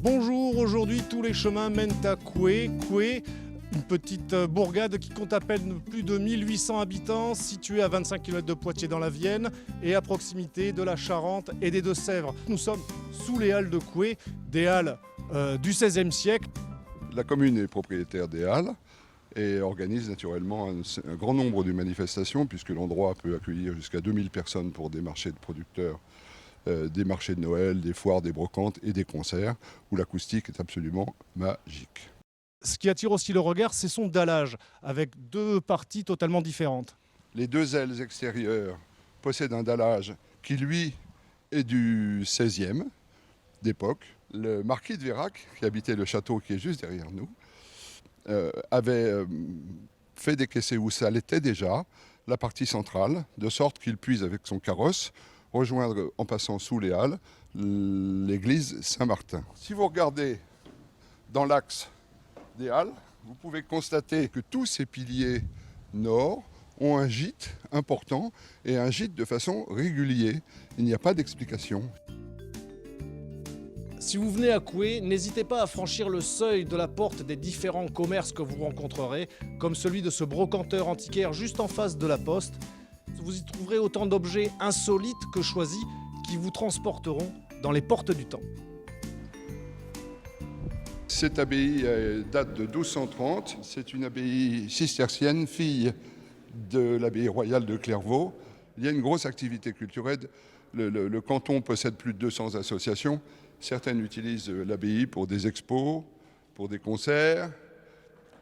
Bonjour, aujourd'hui tous les chemins mènent à Coué. Coué, une petite bourgade qui compte à peine plus de 1800 habitants, située à 25 km de Poitiers dans la Vienne et à proximité de la Charente et des Deux-Sèvres. Nous sommes sous les halles de Coué, des halles du XVIe siècle. La commune est propriétaire des halles et organise naturellement un grand nombre de manifestations puisque l'endroit peut accueillir jusqu'à 2000 personnes pour des marchés de producteurs, des marchés de Noël, des foires, des brocantes et des concerts où l'acoustique est absolument magique. Ce qui attire aussi le regard, c'est son dallage, avec deux parties totalement différentes. Les deux ailes extérieures possèdent un dallage qui, lui, est du XVIe d'époque. Le marquis de Vérac, qui habitait le château qui est juste derrière nous, avait fait décaisser où ça l'était déjà, la partie centrale, de sorte qu'il puisse, avec son carrosse, rejoindre, en passant sous les halles, l'église Saint-Martin. Si vous regardez dans l'axe des halles, vous pouvez constater que tous ces piliers nord ont un gîte important et un gîte de façon régulière. Il n'y a pas d'explication. Si vous venez à Coué, n'hésitez pas à franchir le seuil de la porte des différents commerces que vous rencontrerez, comme celui de ce brocanteur antiquaire juste en face de la poste. Vous y trouverez autant d'objets insolites que choisis qui vous transporteront dans les portes du temps. Cette abbaye date de 1230. C'est une abbaye cistercienne, fille de l'abbaye royale de Clairvaux. Il y a une grosse activité culturelle. Le canton possède plus de 200 associations. Certaines utilisent l'abbaye pour des expos, pour des concerts,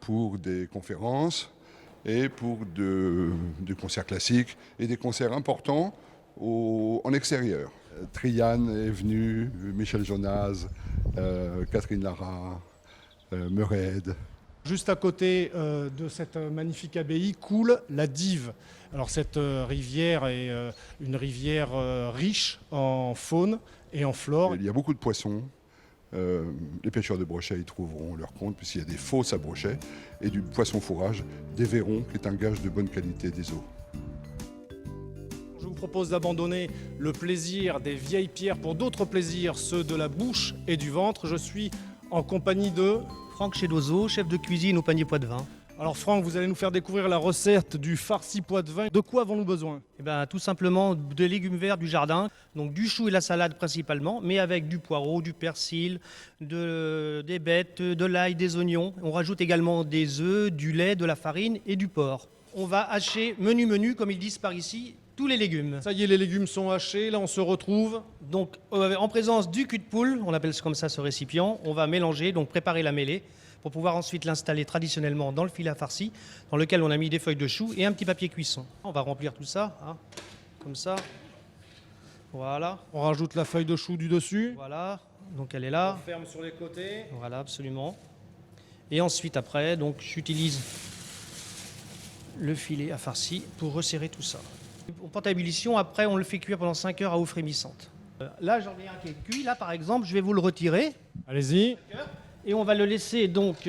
pour des conférences et pour des concerts classiques et des concerts importants en extérieur. Trianne est venue, Michel Jonas, Catherine Lara, Meurède. Juste à côté de cette magnifique abbaye coule la Dive. Alors cette rivière est une rivière riche en faune et en flore. Il y a beaucoup de poissons. Les pêcheurs de brochets y trouveront leur compte puisqu'il y a des fosses à brochets et du poisson fourrage, des vairons qui est un gage de bonne qualité des eaux. Je vous propose d'abandonner le plaisir des vieilles pierres pour d'autres plaisirs, ceux de la bouche et du ventre. Je suis en compagnie de Franck Chedozo, chef de cuisine au panier Poitevin. Alors Franck, vous allez nous faire découvrir la recette du farci Poitevin. De quoi avons-nous besoin? Tout simplement des légumes verts du jardin, donc du chou et la salade principalement, mais avec du poireau, du persil, des bêtes, de l'ail, des oignons. On rajoute également des œufs, du lait, de la farine et du porc. On va hacher menu, comme ils disent par ici, tous les légumes. Ça y est, les légumes sont hachés, là on se retrouve. Donc en présence du cul de poule, on appelle comme ça ce récipient, on va mélanger, donc préparer la mêlée, pour pouvoir ensuite l'installer traditionnellement dans le filet à farci, dans lequel on a mis des feuilles de chou et un petit papier cuisson. On va remplir tout ça, comme ça. Voilà. On rajoute la feuille de chou du dessus. Voilà, donc elle est là. On ferme sur les côtés. Voilà, absolument. Et ensuite, après, donc j'utilise le filet à farci pour resserrer tout ça. On porte à ébullition, après on le fait cuire pendant 5 heures à eau frémissante. Là, j'en ai un qui est cuit. Là, par exemple, je vais vous le retirer. Allez-y. Et on va le laisser donc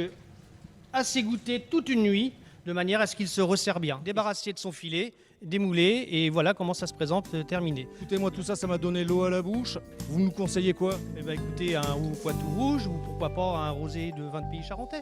assez goûter toute une nuit, de manière à ce qu'il se resserre bien. Débarrasser de son filet, démouler, et voilà comment ça se présente terminé. Écoutez-moi, tout ça, ça m'a donné l'eau à la bouche. Vous nous conseillez quoi? Écoutez, un ou Poitou rouge, ou pourquoi pas un rosé de vin de pays charentais.